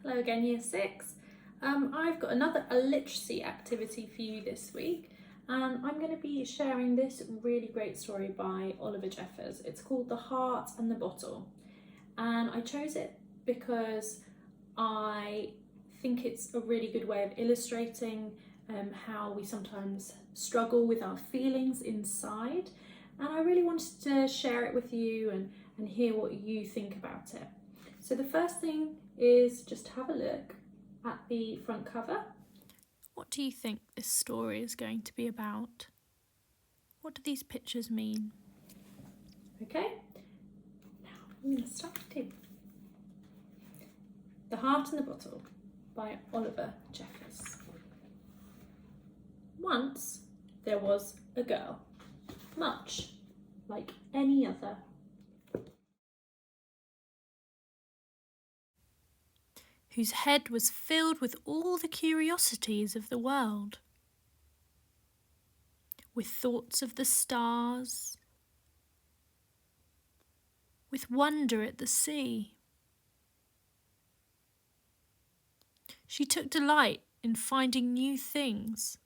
Hello again, Year 6. I've got another literacy activity for you this week, and I'm going to be sharing this really great story by Oliver Jeffers. It's called The Heart and the Bottle, and I chose it because I think it's a really good way of illustrating how we sometimes struggle with our feelings inside, and I really wanted to share it with you and hear what you think about it. So the first thing is just have a look at the front cover. What do you think this story is going to be about? What do these pictures mean? Okay, now I'm going to start reading. The Heart and the Bottle by Oliver Jeffers. Once there was a girl, much like any other, whose head was filled with all the curiosities of the world, with thoughts of the stars, with wonder at the sea. She took delight in finding new things.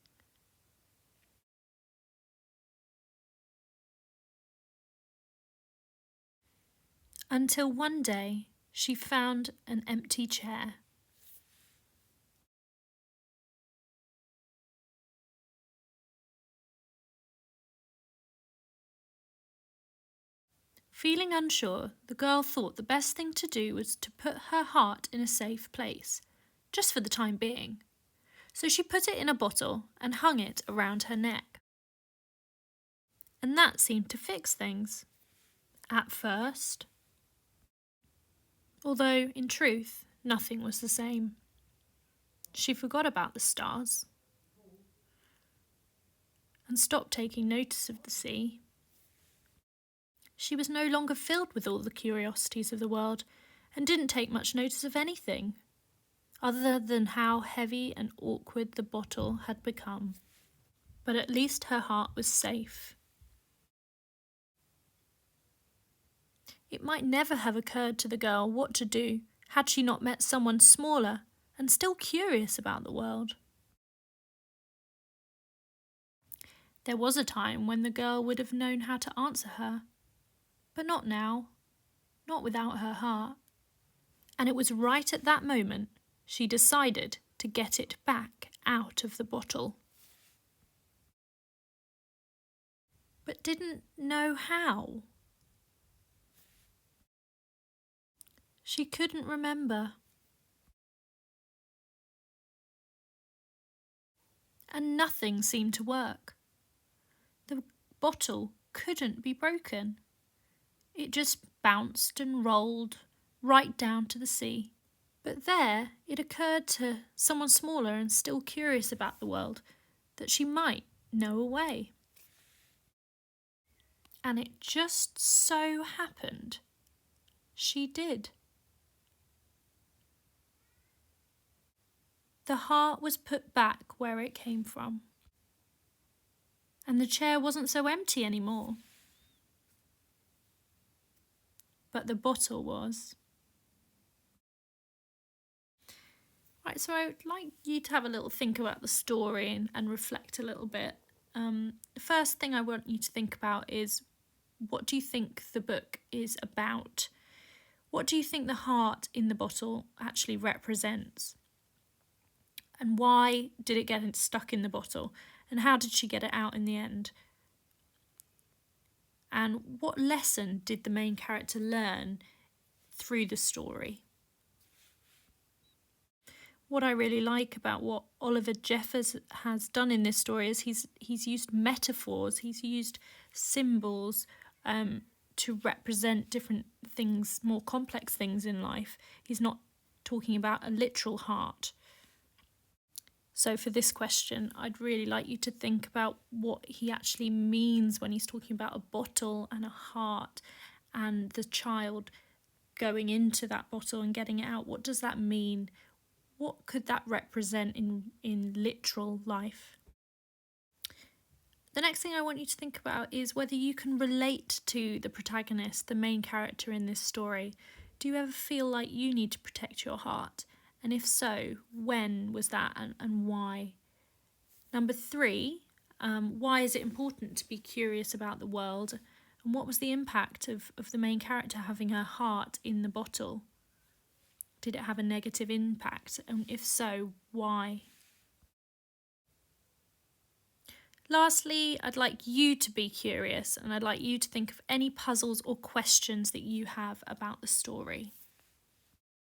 Until one day she found an empty chair. Feeling unsure, the girl thought the best thing to do was to put her heart in a safe place, just for the time being. So she put it in a bottle and hung it around her neck. And that seemed to fix things. At first. Although, in truth, nothing was the same. She forgot about the stars and stopped taking notice of the sea. She was no longer filled with all the curiosities of the world and didn't take much notice of anything, other than how heavy and awkward the bottle had become. But at least her heart was safe. It might never have occurred to the girl what to do had she not met someone smaller and still curious about the world. There was a time when the girl would have known how to answer her, but not now, not without her heart. And it was right at that moment she decided to get it back out of the bottle. But didn't know how. She couldn't remember. And nothing seemed to work. The bottle couldn't be broken. It just bounced and rolled right down to the sea. But there it occurred to someone smaller and still curious about the world that she might know a way. And it just so happened she did. The heart was put back where it came from. And the chair wasn't so empty anymore. But the bottle was. Right, so I would like you to have a little think about the story and reflect a little bit. The first thing I want you to think about is, what do you think the book is about? What do you think the heart in the bottle actually represents? And why did it get stuck in the bottle? And how did she get it out in the end? And what lesson did the main character learn through the story? What I really like about what Oliver Jeffers has done in this story is he's used metaphors, he's used symbols to represent different things, more complex things in life. He's not talking about a literal heart. So for this question, I'd really like you to think about what he actually means when he's talking about a bottle and a heart and the child going into that bottle and getting it out. What does that mean? What could that represent in literal life? The next thing I want you to think about is whether you can relate to the protagonist, the main character in this story. Do you ever feel like you need to protect your heart And if so, when was that and why? Number 3, why is it important to be curious about the world? And what was the impact of the main character having her heart in the bottle? Did it have a negative impact? And if so, why? Lastly, I'd like you to be curious, and I'd like you to think of any puzzles or questions that you have about the story.